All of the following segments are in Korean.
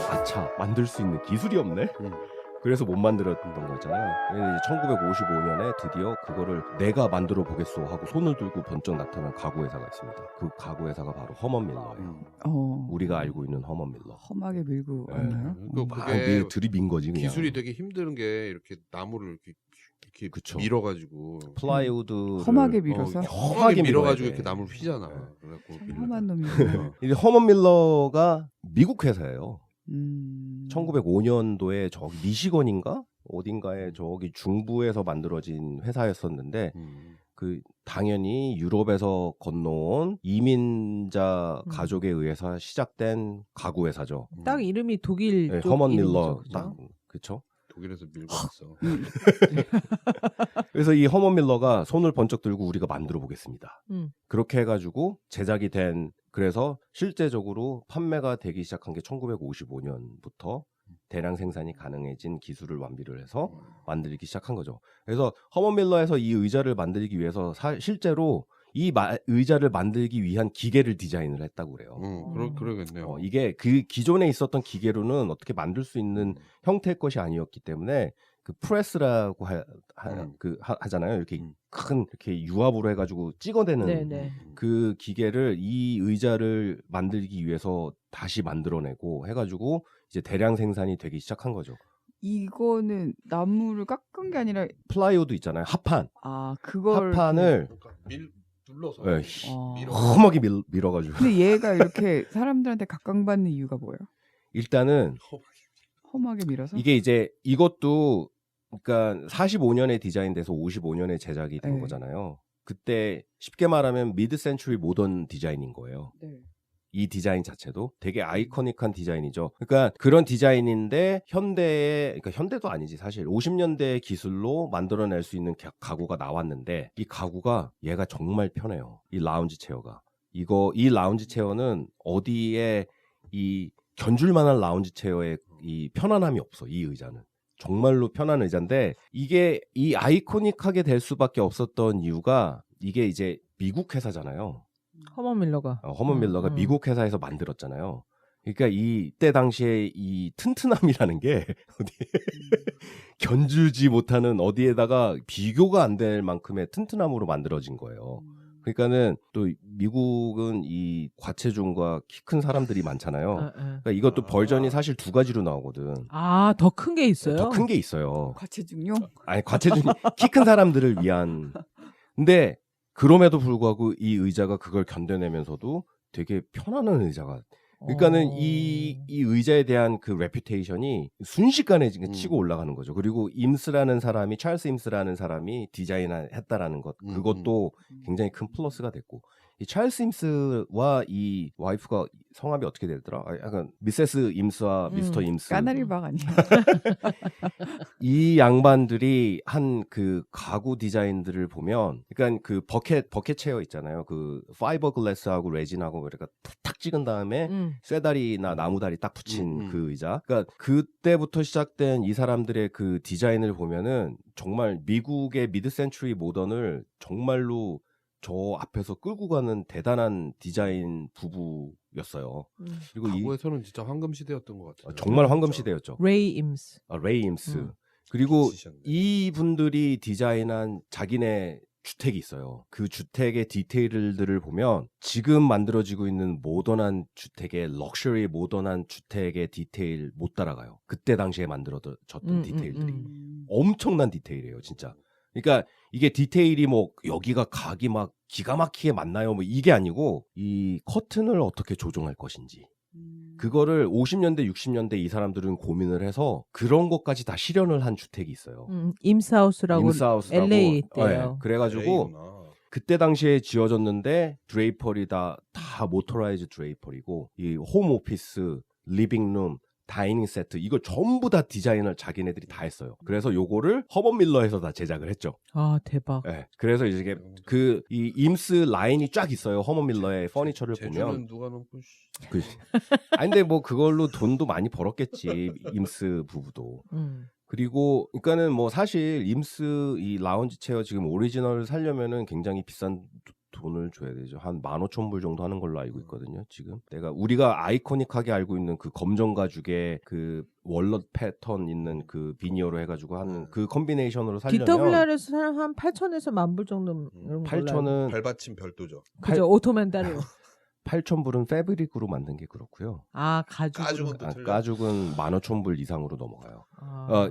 아차, 만들 수 있는 기술이 없네. 그래서 못 만들었던 거잖아요. 1955년에 드디어 그거를 내가 만들어 보겠소 하고 손을 들고 번쩍 나타난 가구 회사가 있습니다. 그 가구 회사가 바로 허먼 밀러예요. 우리가 알고 있는 허먼 밀러. 험하게 밀고 네. 왔나요? 그게 들이민 거지 그냥. 기술이 되게 힘든 게 이렇게 나무를 이렇게 그쵸. 밀어가지고 플라이우드를 험하게 밀어서 험하게 밀어가지고 밀어야 돼. 이렇게 나무를 휘잖아. 네. 그래갖고 험한 놈이군요. 이제 허먼 밀러가 미국 회사예요. 1905년 1905년도에 저기 미시건인가 어딘가에 저기 중부에서 만들어진 회사였었는데 그 당연히 유럽에서 건너온 이민자 가족에 의해서 시작된 가구 회사죠. 딱 이름이 독일 네, 쪽 허먼 이름이죠, 밀러 그죠? 딱 그렇죠. 독일에서 밀고 왔어. 그래서 이 허먼 밀러가 손을 번쩍 들고 우리가 만들어 보겠습니다. 음. 그렇게 해가지고 제작이 된 그래서 실제적으로 판매가 되기 시작한 게 1955년부터 대량 생산이 가능해진 기술을 완비를 해서 만들기 시작한 거죠. 그래서 허먼 밀러에서 이 의자를 만들기 위해서 실제로 이 의자를 만들기 위한 기계를 디자인을 했다고 그래요. 그러겠네요. 이게 그 기존에 있었던 기계로는 어떻게 만들 수 있는 형태의 것이 아니었기 때문에 그 프레스라고 하잖아요. 이렇게 큰 이렇게 유압으로 해가지고 찍어대는 네네. 그 기계를 이 의자를 만들기 위해서 다시 만들어내고 해가지고 이제 대량 생산이 되기 시작한 거죠. 이거는 나무를 깎은 게 아니라 플라이우드 있잖아요. 합판. 그걸 합판을 눌러서 네, 밀어. 험하게 밀어가지고. 근데 얘가 이렇게 사람들한테 각광받는 이유가 뭐예요? 일단은 험하게 밀어서? 이게 이제 이것도 그러니까 45년에 디자인돼서 55년에 제작이 된 네. 거잖아요. 그때 쉽게 말하면 미드 센추리 모던 디자인인 거예요. 네. 이 디자인 자체도 되게 아이코닉한 디자인이죠. 그러니까 그런 디자인인데 그러니까 현대도 아니지 사실 50년대 기술로 만들어낼 수 있는 가구가 나왔는데 이 가구가 얘가 정말 편해요. 이 라운지 체어가. 이 라운지 체어는 어디에 이 견줄 만한 라운지 체어의 이 편안함이 없어. 이 의자는. 정말로 편한 의자인데 이게 이 아이코닉하게 될 수밖에 없었던 이유가 이게 이제 미국 회사잖아요. 허먼 밀러가. 허먼 밀러가 미국 회사에서 만들었잖아요. 그러니까 이때 당시에 이 튼튼함이라는 게 견주지 못하는 어디에다가 비교가 안 될 만큼의 튼튼함으로 만들어진 거예요. 그러니까는 또 미국은 이 과체중과 키 큰 사람들이 많잖아요. 그러니까 이것도 버전이 사실 두 가지로 나오거든. 더 큰 게 있어요? 더 큰 게 있어요. 과체중용? 아니 과체중 키 큰 사람들을 위한. 근데 그럼에도 불구하고 이 의자가 그걸 견뎌내면서도 되게 편안한 의자가. 그러니까는 이 의자에 대한 그 레퓨테이션이 순식간에 지금 치고 올라가는 거죠. 그리고 찰스 임스라는 사람이 디자인했다라는 것, 그것도 굉장히 큰 플러스가 됐고, 이 찰스 임스와 이 와이프가 성함이 어떻게 되더라? 약간 미세스 임스와 미스터 임스. 까나리박 아니에요? 이 양반들이 한 그 가구 디자인들을 보면, 그러니까 그 버켓 체어 있잖아요. 그 파이버 글래스하고 레진하고 그러니까 탁 찍은 다음에 쇠다리나 나무다리 딱 붙인 그 의자. 그러니까 그때부터 시작된 이 사람들의 그 디자인을 보면은 정말 미국의 미드 센추리 모던을 정말로 저 앞에서 끌고 가는 대단한 디자인 부부였어요. 그리고 가구에서는 진짜 황금 시대였던 것 같아요. 정말 황금 시대였죠. 레이 임스. 레이 임스. 그리고 이분들이 디자인한 자기네 주택이 있어요. 그 주택의 디테일들을 보면 지금 만들어지고 있는 모던한 럭셔리 모던한 주택의 디테일 못 따라가요. 그때 당시에 만들어졌던 디테일들이. 엄청난 디테일이에요, 진짜. 그러니까 이게 디테일이 뭐 여기가 각이 막 기가 막히게 맞나요? 뭐 이게 아니고 이 커튼을 어떻게 조정할 것인지. 그거를 50년대, 60년대 이 사람들은 고민을 해서 그런 것까지 다 실현을 한 주택이 있어요. 임스하우스라고 LA 있대요. 네, 그래가지고 그때 당시에 지어졌는데 드레이퍼리 다 모토라이즈 드레이퍼리고 이 홈 오피스, 리빙룸, 다이닝 세트 이거 전부 다 디자인을 자기네들이 다 했어요. 그래서 요거를 허먼 밀러에서 다 제작을 했죠. 대박. 네, 그래서 이제 이 임스 라인이 쫙 있어요. 허먼 밀러의 퍼니처를 보면. 누가 넘고 아니 근데 뭐 그걸로 돈도 많이 벌었겠지. 임스 부부도. 그리고 그러니까는 뭐 사실 임스 이 라운지 체어 지금 오리지널을 살려면은 굉장히 비싼 돈을 줘야 되죠. 한 15,000불 정도 하는 걸로 알고 있거든요. 지금 우리가 아이코닉하게 알고 있는 그 검정 가죽의 그 월넛 패턴 있는 그 비니어로 해가지고 하는 그 콤비네이션으로 살려면 DWR에서 사람 한 8천에서 10,000불 정도 이런 걸로 8,000은 발받침 별도죠. 그죠 오토맨 따로. 8,000불은 패브릭으로 만든 게 그렇고요. 아 가죽. 가죽은 또 틀려. 가죽은 15,000불 이상으로 넘어가요. 아.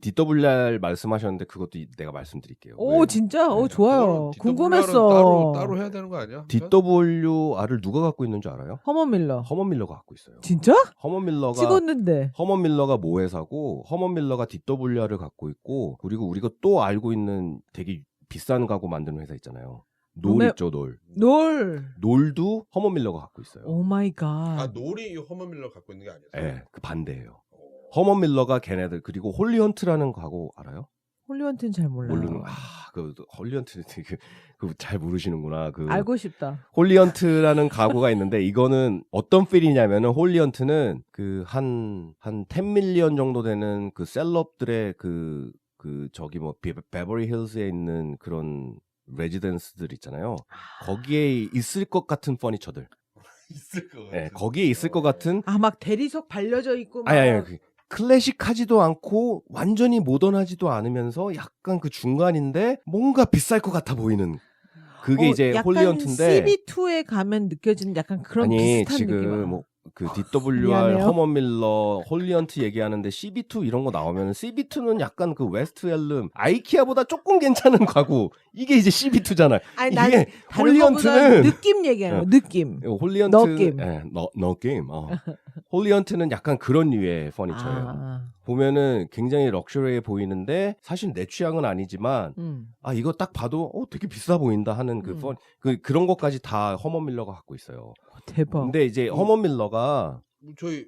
DWR 말씀하셨는데 그것도 내가 말씀드릴게요. 오 왜? 진짜 오 네. 좋아요. 그건 궁금했어. 따로 해야 되는 거 아니야? DWR을 누가 갖고 있는 줄 알아요? 허먼 밀러. 허먼 밀러가 갖고 있어요. 진짜? 허먼 밀러가 찍었는데. 허먼 밀러가 모 회사고 허먼 밀러가 DWR을 갖고 있고 그리고 우리가 또 알고 있는 되게 비싼 가구 만드는 회사 있잖아요. 놀 룸에- 있죠, 놀. 놀. 놀도 허먼 밀러가 갖고 있어요. 오 마이 아 갓. 놀이 허먼 밀러 갖고 있는 게 아니었어. 네, 그 반대예요. 허먼 밀러가 걔네들 그리고 홀리헌트라는 가구 알아요? 홀리원트는 잘 몰라요. 모르는 그 홀리헌트 잘 모르시는구나. 그 알고 싶다. 홀리헌트라는 가구가 있는데 이거는 어떤 필이냐면은 홀리헌트는 그 한 10밀리언 정도 되는 그 셀럽들의 그 저기 뭐 베버리 힐스에 있는 그런 레지던스들 있잖아요. 거기에 있을 것 같은 퍼니처들. 있을 거 같아. 네, 거기에 있을 것 같은 아 막 대리석 발려져 있고. 막. 아니 클래식하지도 않고 완전히 모던하지도 않으면서 약간 그 중간인데 뭔가 비쌀 것 같아 보이는 그게 이제 약간 홀리헌트인데 CB2에 가면 느껴지는 약간 그런 아니 비슷한 지금 느낌. 뭐 그 DWR, 미안해요. 허먼 밀러, 홀리헌트 얘기하는데 CB2 이런 거 나오면 CB2는 약간 그 웨스트 앨름, 아이키아보다 조금 괜찮은 가구. 이게 이제 CB2잖아요. 아니 나는 이게 다른 거보다 홀리헌트는 느낌 얘기하는 거. 느낌. 홀리헌트 느낌. 느낌. 홀리헌트는 약간 그런 류의 퍼니처예요. 아. 보면은 굉장히 럭셔리해 보이는데 사실 내 취향은 아니지만 아 이거 딱 봐도 되게 비싸 보인다 하는 그런 것까지 다 허먼 밀러가 갖고 있어요. 대박. 근데 이제 허먼 밀러가 저희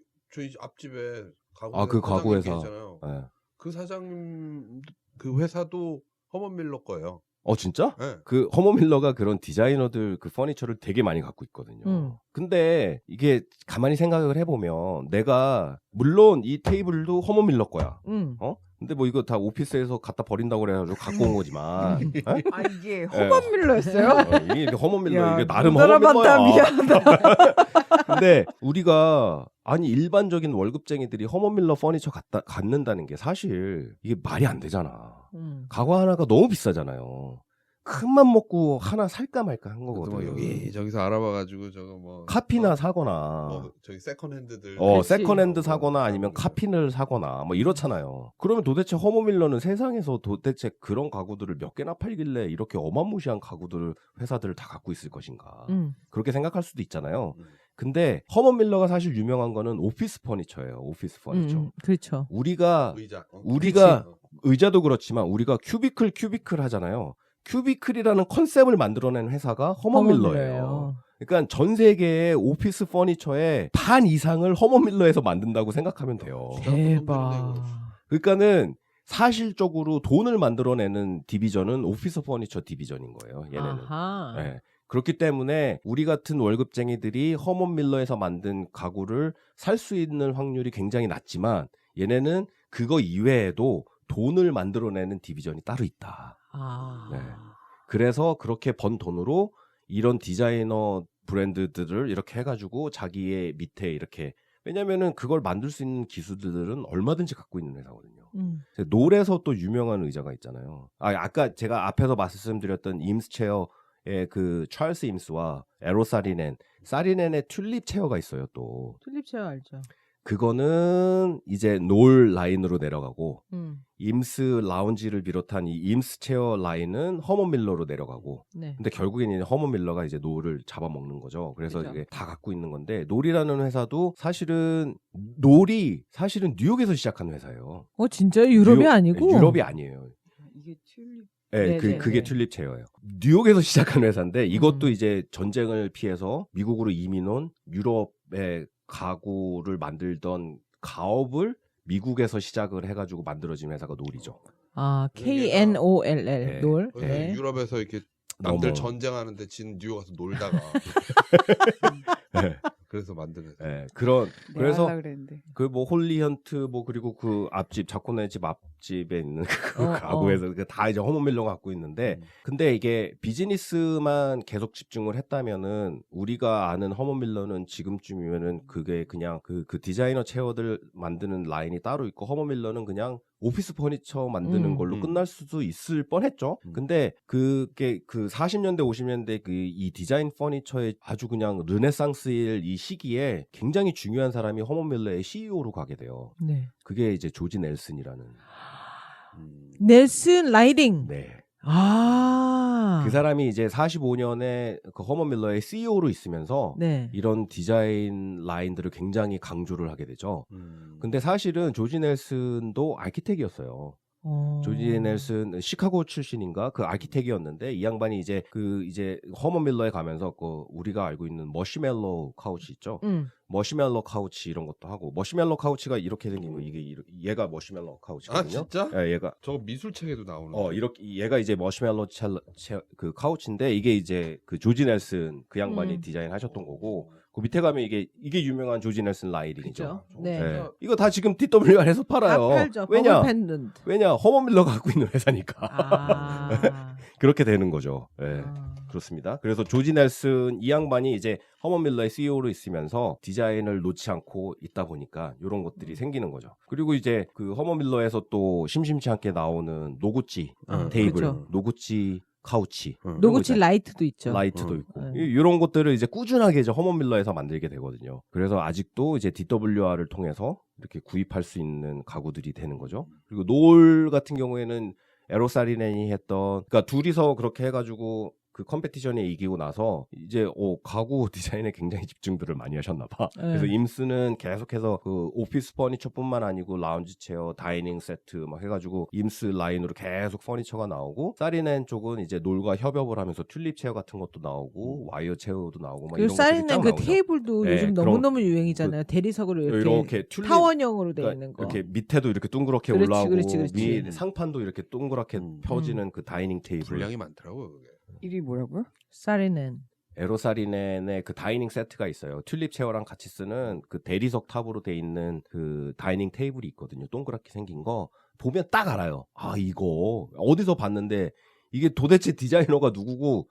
앞집에 가구 아, 그 가구 회사. 있잖아요. 예. 그 사장님 그 회사도 허먼 밀러 거예요. 진짜? 네. 그 허먼 밀러가 그런 디자이너들 그 퍼니처를 되게 많이 갖고 있거든요. 근데 이게 가만히 생각을 해보면 내가 물론 이 테이블도 허먼 밀러 거야. 근데 뭐 이거 다 오피스에서 갖다 버린다고 그래가지고 갖고 온 거지만 예? 아 이게 허먼 밀러였어요? 이게 허먼 밀러 야, 이게 나름 못 허먼 알아봤다. 밀러야. 미안하다. 근데 우리가 아니 일반적인 월급쟁이들이 허먼 밀러 퍼니처 갖는다는 게 사실 이게 말이 안 되잖아. 가구 하나가 너무 비싸잖아요. 큰맘 먹고 하나 살까 말까 한 뭐 거거든. 여기 저기서 알아봐가지고 저거 뭐 카피나 사거나 뭐 저기 세컨핸드들 그렇지. 세컨핸드 사거나 아니면 카핀을 사거나 뭐 이렇잖아요. 그러면 도대체 허먼 밀러는 세상에서 도대체 그런 가구들을 몇 개나 팔길래 이렇게 어마무시한 가구들을 회사들을 다 갖고 있을 것인가. 그렇게 생각할 수도 있잖아요. 근데 허먼 밀러가 사실 유명한 거는 오피스 퍼니처예요. 오피스 퍼니처. 그렇죠. 우리가 의자. 의자도 그렇지만 우리가 큐비클 하잖아요. 큐비클이라는 컨셉을 만들어낸 회사가 허먼 밀러예요. 그러니까 전 세계의 오피스 퍼니처의 반 이상을 허먼 밀러에서 만든다고 생각하면 돼요. 대박. 그러니까는 사실적으로 돈을 만들어내는 디비전은 오피스 퍼니처 디비전인 거예요. 얘네는. 아하. 네. 그렇기 때문에 우리 같은 월급쟁이들이 허먼 밀러에서 만든 가구를 살 수 있는 확률이 굉장히 낮지만 얘네는 그거 이외에도 돈을 만들어내는 디비전이 따로 있다. 아. 네. 그래서 그렇게 번 돈으로 이런 디자이너 브랜드들을 이렇게 해가지고 자기의 밑에 이렇게 왜냐면은 그걸 만들 수 있는 기술들은 얼마든지 갖고 있는 회사거든요. 놀에서 또 유명한 의자가 있잖아요. 아까 제가 앞에서 말씀드렸던 임스 체어의 그 찰스 임스와 에로 사리넨의 튤립 체어가 있어요. 또 튤립 체어 알죠? 그거는 이제 놀 라인으로 내려가고 임스 라운지를 비롯한 이 임스 체어 라인은 허먼 밀러로 내려가고 네. 근데 결국에는 허먼 밀러가 이제 놀을 잡아먹는 거죠. 그래서 그죠. 이게 다 갖고 있는 건데 놀이라는 회사도 놀이 사실은 뉴욕에서 시작한 회사예요. 진짜요? 유럽이 뉴욕- 아니고? 유럽이 아니에요. 이게 튤립. 네, 네네, 그게 네. 튤립 체어예요. 뉴욕에서 시작한 회사인데 이것도 이제 전쟁을 피해서 미국으로 이민 온 유럽의 가구를 만들던 가업을 미국에서 시작을 해가지고 만들어진 회사가 놀이죠. 아, KNOLL 네. 놀. 그래서 네. 유럽에서 이렇게 남들 너무- 전쟁하는데 진 뉴욕 가서 놀다가 네. 그래서 만든 회사. 네, 내가 그래서 하려고 그랬는데. 그 뭐 홀리헌트 뭐 그리고 그 앞집 자코네 집 앞집에 있는 그 가구에서 다 이제 허먼 밀러가 갖고 있는데 근데 이게 비즈니스만 계속 집중을 했다면은 우리가 아는 허먼 밀러는 지금쯤이면은 그게 그냥 그 디자이너 체어들 만드는 라인이 따로 있고 허먼 밀러는 그냥 오피스 퍼니처 만드는 걸로 끝날 수도 있을 뻔했죠. 근데 그게 그 40년대 50년대 그 이 디자인 퍼니처의 아주 그냥 르네상스일 이 시기에 굉장히 중요한 사람이 허먼 밀러의 CEO로 가게 돼요. 네. 그게 이제 조지 넬슨이라는. 넬슨 라이딩. 네. 아. 그 사람이 이제 45년에 그 허먼 밀러의 CEO로 있으면서 네. 이런 디자인 라인들을 굉장히 강조를 하게 되죠. 근데 사실은 조지 넬슨도 아키텍이었어요. 조지 넬슨 시카고 출신인가 그 아키텍이었는데 이 양반이 이제 허먼 밀러에 가면서 그 우리가 알고 있는 머시멜로 카우치 있죠. 머시멜로 카우치 이런 것도 하고 머시멜로 카우치가 이렇게 생긴 거 이게 얘가 머시멜로 카우치거든요. 아 진짜? 예, 얘가 저거 미술책에도 나오는. 이렇게 얘가 이제 머시멜로 그 카우치인데 이게 이제 그 조지 넬슨 그 양반이 디자인하셨던 거고 그 밑에 가면 이게 유명한 조지 넬슨 라이딩이죠. 그죠? 네. 예. 이거 다 지금 DWR에서 팔아요. 다 팔죠. 왜냐? 펜던트. 왜냐? 허먼 밀러가 갖고 있는 회사니까. 아. 그렇게 되는 거죠. 예. 아. 그렇습니다. 그래서 조지 넬슨 이 양반이 이제 허먼 밀러의 CEO로 있으면서 디자인을 놓지 않고 있다 보니까 이런 것들이 생기는 거죠. 그리고 이제 그 허먼 밀러에서 또 심심치 않게 나오는 노구찌 테이블, 그렇죠. 노구찌 카우치, 노구치 라이트도 있죠. 라이트도 있고 네. 이런 것들을 이제 꾸준하게 이제 허먼 밀러에서 만들게 되거든요. 그래서 아직도 이제 DWR을 통해서 이렇게 구입할 수 있는 가구들이 되는 거죠. 그리고 노을 같은 경우에는 에로사리넨이 했던 그러니까 둘이서 그렇게 해가지고 그 컴페티션에 이기고 나서 이제 가구 디자인에 굉장히 집중들을 많이 하셨나 봐. 네. 그래서 임스는 계속해서 그 오피스 퍼니처뿐만 아니고 라운지 체어, 다이닝 세트 막 해가지고 임스 라인으로 계속 퍼니처가 나오고 사리넨 쪽은 이제 놀과 협업을 하면서 튤립 체어 같은 것도 나오고 와이어 체어도 나오고 막 그리고 이런 것들이 사인은 쫙 그 나오죠. 테이블도 네, 요즘 그런 너무너무 유행이잖아요. 대리석으로 이렇게 튤립 타원형으로 돼 그러니까 있는 거. 이렇게 밑에도 이렇게 동그랗게 그렇지, 올라오고 그렇지. 위 상판도 이렇게 동그랗게 펴지는 그 다이닝 테이블. 분량이 많더라고요. 그게. 이름이 뭐라고요? 사리넨. 에로사리넨의 그 다이닝 세트가 있어요. 튤립 체어랑 같이 쓰는 그 대리석 탑으로 돼 있는 그 다이닝 테이블이 있거든요. 동그랗게 생긴 거 보면 딱 알아요. 아 이거 어디서 봤는데 이게 도대체 디자이너가 누구고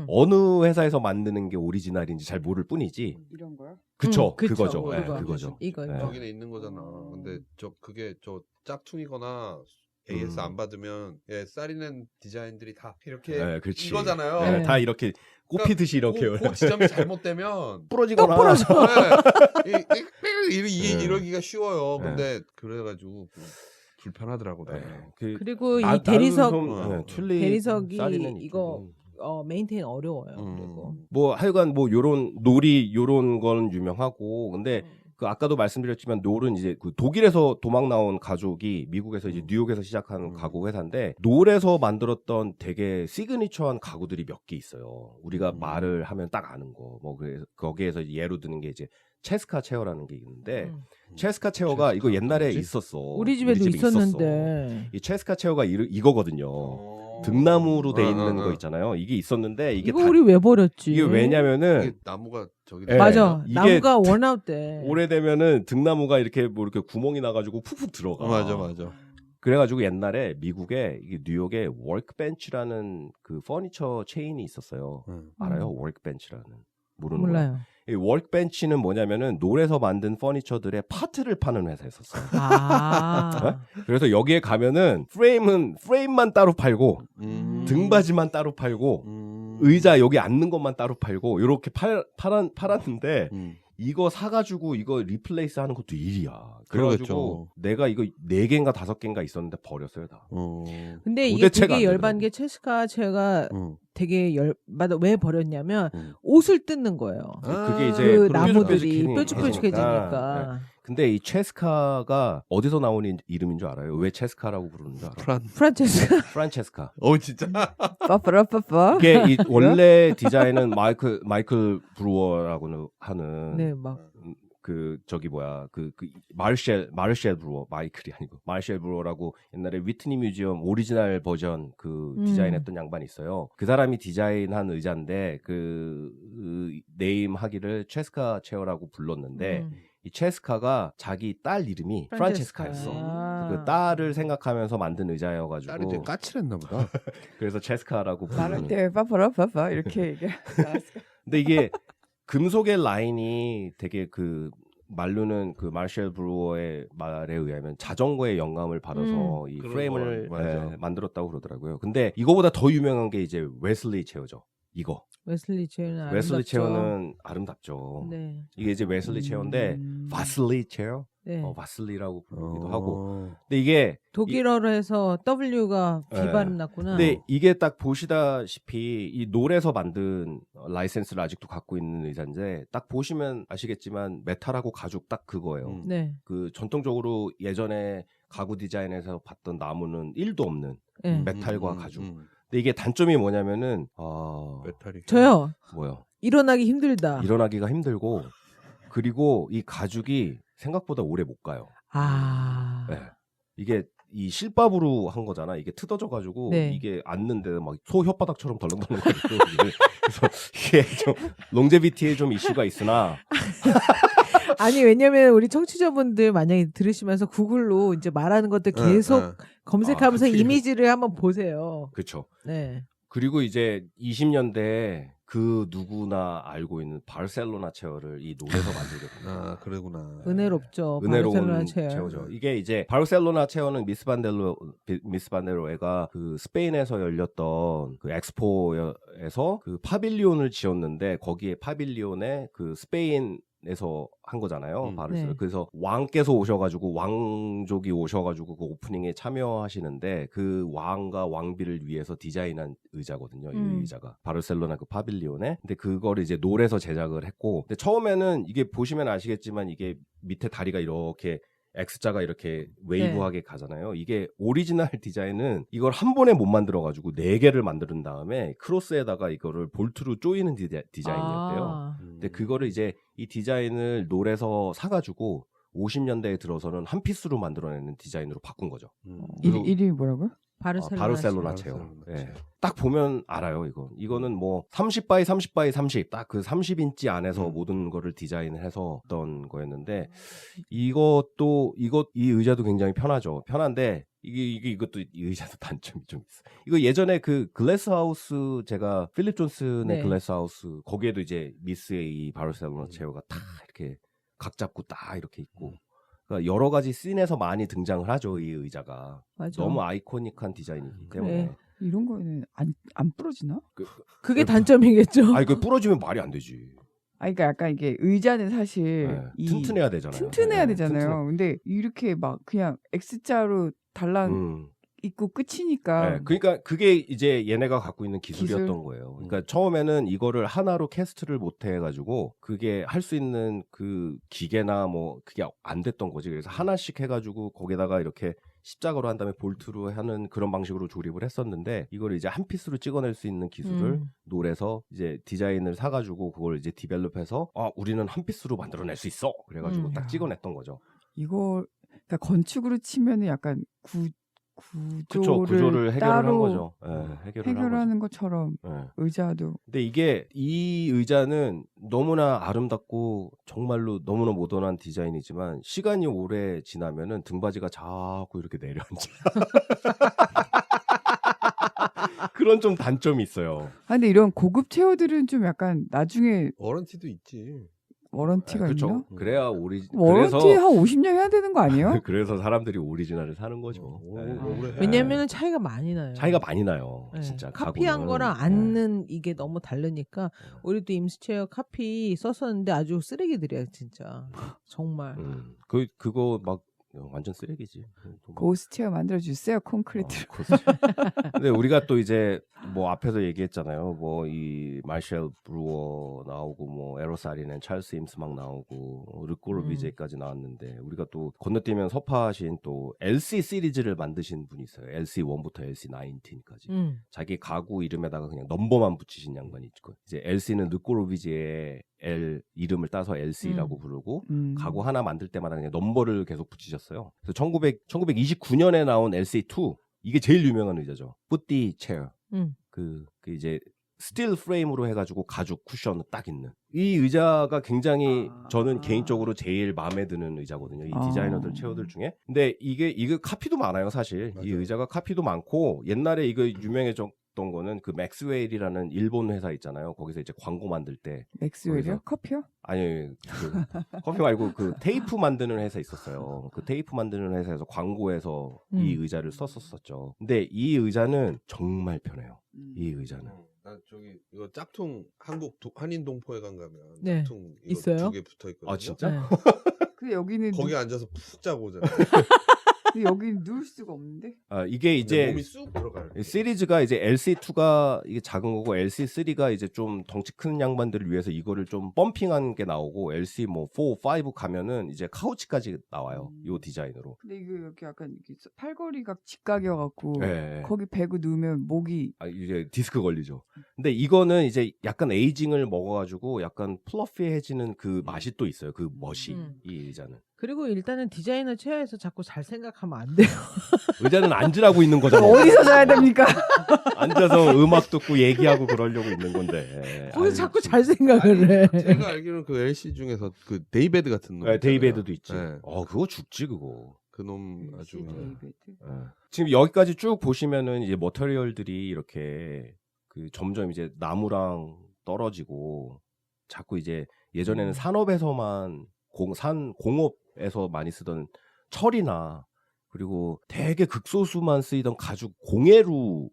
어느 회사에서 만드는 게 오리지널인지 잘 모를 뿐이지. 이런 거요? 그쵸, 그쵸, 그거죠. 그거. 예, 그거죠. 이거. 네. 여기는 있는 거잖아. 근데 그게 짝퉁이거나 AS 안 받으면 사리넨 디자인들이 다 이렇게 네, 그렇지. 이거잖아요. 네, 네. 다 이렇게 꼽히듯이 이렇게 그 지점이 잘못되면 부러지거나. 이러기가 쉬워요. 네. 근데 그래가지고 불편하더라고. 네. 그리고 이 나는 대리석 좀, 튤립, 대리석이 사리넨 이거 이쪽은. 메인테인 어려워요. 그리고 뭐 하여간 뭐 요런 놀이 요런 건 유명하고 근데 그 아까도 말씀드렸지만 놀은 이제 그 독일에서 도망 나온 가족이 미국에서 이제 뉴욕에서 시작한 가구 회사인데 놀에서 만들었던 되게 시그니처한 가구들이 몇 개 있어요. 우리가 말을 하면 딱 아는 거. 뭐 그래서 거기에서 예로 드는 게 이제 체스카 체어라는 게 있는데 체스카 체어가 이거 옛날에 뭐지? 있었어. 우리 집에도 집에 있었는데. 이 체스카 체어가 이거거든요. 등나무로 돼 있는 거 있잖아요. 이게 있었는데 이게 이거 우리 왜 버렸지? 이게 왜냐면은 이게 나무가 저기 예. 맞아. 이게 나무가 원아웃 돼. 오래되면은 등나무가 이렇게 뭐 이렇게 구멍이 나가지고 푹푹 들어가. 맞아. 그래가지고 옛날에 미국에 이게 뉴욕에 워크벤치라는 그 퍼니처 체인이 있었어요. 알아요? 워크벤치라는 모르는 거예요? 몰라요. 이 워크벤치는 뭐냐면은 놀에서 만든 퍼니처들의 파트를 파는 회사였었어요. 아. 그래서 여기에 가면은 프레임만 따로 팔고 등받이만 따로 팔고 의자 여기 앉는 것만 따로 팔고 이렇게 팔았는데 이거 사가지고 이거 리플레이스 하는 것도 일이야. 그래가지고 그러겠죠. 내가 이거 4개인가 5개인가 있었는데 버렸어요 다. 근데 이게 도대체가 되게 안 열받은 게 체스카 제가 되게 열받아. 왜 버렸냐면 옷을 뜯는 거예요. 그게 이제 그 뾰족뾰족해지니까. 나무들이 뾰족뾰족해지니까. 네. 근데 이 체스카가 어디서 나온 이름인 줄 알아요? 왜 체스카라고 부르는 줄 알아요? 프란체스카. 프란체스카. 진짜? 빠빠라빠빠. 이게 이 원래 디자인은 마이클 브루어라고 하는 네, 막 그 저기 뭐야 그 마르쉘 브루어 마이클이 아니고 마르쉘 브루어라고 옛날에 위트니 뮤지엄 오리지널 버전 그 디자인했던 양반이 있어요. 그 사람이 디자인한 의자인데 그 네임 하기를 체스카 체어라고 불렀는데 이 체스카가 자기 딸 이름이 프란체스카였어. 아. 그 딸을 생각하면서 만든 의자여가지고 딸이 되게 까칠했나 보다. 그래서 체스카라고 말할 부르는. 때 빠빠라빠빠 이렇게 얘기. 근데 이게 금속의 라인이 되게 그 말로는 그 마셜 브루어의 말에 의하면 자전거의 영감을 받아서 이 그런 프레임을 거 맞아. 만들었다고 그러더라고요. 근데 이거보다 더 유명한 게 이제 웨슬리 체어죠. 이거. 웨슬리 체어는 아름답죠. 웨슬리 체어는 아름답죠. 네. 이게 이제 웨슬리 체어인데 바슬리 체어? 네. 바슬리라고 부르기도 하고. 근데 이게 독일어로 해서 W가 B 네. 발음 났구나. 근데 이게 딱 보시다시피 이 노래에서 만든 라이센스를 아직도 갖고 있는 의자인데 딱 보시면 아시겠지만 메탈하고 가죽 딱 그거예요. 네. 그 전통적으로 예전에 가구 디자인에서 봤던 나무는 1도 없는 네. 메탈과 가죽. 근데 이게 단점이 뭐냐면은 메탈이. 저요. 뭐요? 일어나기 힘들다. 일어나기가 힘들고 그리고 이 가죽이 생각보다 오래 못 가요. 아. 네. 이게 이 실밥으로 한 거잖아. 이게 트어져가지고 네. 이게 앉는데 막 소 혓바닥처럼 덜렁덜렁거리고 그래서 이게 좀 롱제비티에 좀 이슈가 있으나 아니 왜냐면 우리 청취자분들 만약에 들으시면서 구글로 이제 말하는 것들 계속 검색하면서 그치. 이미지를 한번 보세요. 그렇죠. 네. 그리고 이제 20년대에 그 누구나 알고 있는 바르셀로나 체어를 이 노래에서 만들거든요. 아, 그러구나. 은혜롭죠. 은혜로운 바르셀로나 체어. 체어죠. 이게 이제 바르셀로나 체어는 미스 반델로에가 그 스페인에서 열렸던 그 엑스포에서 그 파빌리온을 지었는데 거기에 파빌리온에 그 스페인에서 한 거잖아요. 바르셀로나. 네. 그래서 왕께서 오셔가지고 왕족이 오셔가지고 그 오프닝에 참여하시는데 그 왕과 왕비를 위해서 디자인한 의자거든요. 이 의자가 바르셀로나 그 파빌리온에. 근데 그거를 이제 노래에서 제작을 했고, 근데 처음에는 이게 보시면 아시겠지만 이게 밑에 다리가 이렇게 X자가 이렇게 웨이브하게 가잖아요. 이게 오리지널 디자인은 이걸 한 번에 못 만들어가지고 4개를 만든 다음에 크로스에다가 이거를 볼트로 조이는 디자인이었대요. 아. 근데 그거를 이제 이 디자인을 노래에서 사가지고 50년대에 들어서는 한 피스로 만들어내는 디자인으로 바꾼 거죠. 이름이 뭐라고요? 바르셀로나 체어. 예. 딱 보면 알아요, 이거. 이거는 뭐 30 x 30 딱 그 30인치 안에서 모든 거를 디자인을 해서 어떤 거였는데 이 의자도 굉장히 편하죠. 편한데 이것도 이 의자도 단점이 좀 있어. 이거 예전에 그 글래스하우스 제가 필립 존슨의 네. 글래스하우스 거기에도 이제 미스의 이 바르셀로나 체어가 딱 이렇게 각 잡고 딱 이렇게 있고 그러니까 여러 가지 씬에서 많이 등장을 하죠, 이 의자가. 맞아. 너무 아이코닉한 디자인이기 때문에. 그래. 이런 거는 안 부러지나? 그게 단점이겠죠. 그 부러지면 말이 안 되지. 그러니까 약간 이게 의자는 사실 네. 튼튼해야 되잖아요. 튼튼해야 네, 되잖아요. 근데 이렇게 막 그냥 X자로 달랑 있고 끝이니까. 네, 그러니까 그게 이제 얘네가 갖고 있는 기술이었던 기술? 거예요. 그러니까 처음에는 이거를 하나로 캐스트를 못 해가지고 그게 할 수 있는 그 기계나 뭐 그게 안 됐던 거지. 그래서 하나씩 해가지고 거기다가 이렇게 십자가로 한 다음에 볼트로 하는 그런 방식으로 조립을 했었는데 이걸 이제 한 피스로 찍어낼 수 있는 기술을 노래서 이제 디자인을 사가지고 그걸 이제 디벨롭해서 우리는 한 피스로 만들어낼 수 있어. 그래가지고 딱 찍어냈던 거죠. 이걸 그러니까 건축으로 치면은 약간 그쵸, 구조를 해결을 한 거죠. 해결하는 것처럼 네. 의자도. 근데 이 의자는 너무나 아름답고 정말로 너무나 모던한 디자인이지만 시간이 오래 지나면은 등받이가 자꾸 이렇게 내려앉아. 그런 좀 단점이 있어요. 근데 이런 고급 체어들은 좀 약간 나중에 워런티도 있지. 워런티가 있나? 그렇죠. 그래야 워런티 한 50년 해야 되는 거 아니에요? 그래서 사람들이 오리지널을 사는 거죠. 왜냐면은 차이가 많이 나요. 차이가 많이 나요. 네. 진짜 카피한 가구는. 거랑 앉는 이게 너무 다르니까 우리도 임스체어 카피 썼었는데 아주 쓰레기들이야 진짜. 정말. 그거 막 완전 쓰레기지. 고스 체어 만들어 주세요. 콘크리트. 근데 우리가 또 이제 뭐 앞에서 얘기했잖아요. 뭐 이 마셜 브루어 나오고 뭐 에로사리넨 찰스 임스 막 나오고 르꼬르비제까지 나왔는데 우리가 또 건너뛰면 섭하신 또 LC 시리즈를 만드신 분이 있어요. LC 1부터 LC 19까지. 자기 가구 이름에다가 그냥 넘버만 붙이신 양반이 있고 이제 LC는 르꼬르비제의 L 이름을 따서 LC라고 부르고 가구 하나 만들 때마다 그냥 넘버를 계속 붙이셨어요. 그래서 1929년에 나온 LC2 이게 제일 유명한 의자죠. 뿌띠 체어. 그 이제 스틸 프레임으로 해가지고 가죽 쿠션 딱 있는 이 의자가 굉장히 저는 개인적으로 제일 마음에 드는 의자거든요. 이 디자이너들 체어들 중에. 근데 이게 카피도 많아요, 사실. 맞아요. 이 의자가 카피도 많고 옛날에 이거 유명해졌던 거는 그 맥스웰이라는 일본 회사 있잖아요. 거기서 이제 광고 만들 때 맥스웰이요? 거기서- 커피요? 아니 커피 말고 그 테이프 만드는 회사 있었어요. 그 테이프 만드는 회사에서 광고에서 이 의자를 썼었죠. 근데 이 의자는 정말 편해요. 이 의자는. 나 저기 이거 짝퉁 한국 한인동포회관 가면 네. 짝퉁 이거 있어요? 2개 붙어 있거든요. 아 진짜? 네. 근데 여기는 거기 앉아서 푹 자고 오잖아요. 근데 여기는 누울 수가 없는데. 아, 이게 근데 이제 몸이 쑥 들어가요. 시리즈가 이제 LC2가 이게 작은 거고 LC3가 이제 좀 덩치 큰 양반들을 위해서 이거를 좀 펌핑한 게 나오고 LC 뭐 4, 5 가면은 이제 카우치까지 나와요. 요 디자인으로. 근데 이거 이렇게 약간 이렇게 팔걸이가 직각이어 갖고 네. 거기 배고 누우면 목이 아, 이제 디스크 걸리죠. 근데 이거는 이제 약간 에이징을 먹어가지고 약간 플러피해지는 그 맛이 또 있어요. 그 멋이 이 의자는. 그리고 일단은 디자이너 체어에서 자꾸 잘 생각하면 안 돼요. 의자는 앉으라고 있는 거잖아요. 어디서 자야 됩니까? 앉아서 음악 듣고 얘기하고 그러려고 있는 건데. 거기서 자꾸 잘 생각을 해. 제가 알기로는 그 LC 중에서 그 데이베드 같은 놈. 네, 있잖아요. 데이베드도 있지. 네. 그거 죽지 그거. 그놈 아주 데이비드. 지금 여기까지 쭉 보시면은 이제 머터리얼들이 이렇게 그 점점 이제 나무랑 떨어지고 자꾸 이제 예전에는 산업에서만 공업에서 많이 쓰던 철이나 그리고 되게 극소수만 쓰이던 가죽 공예로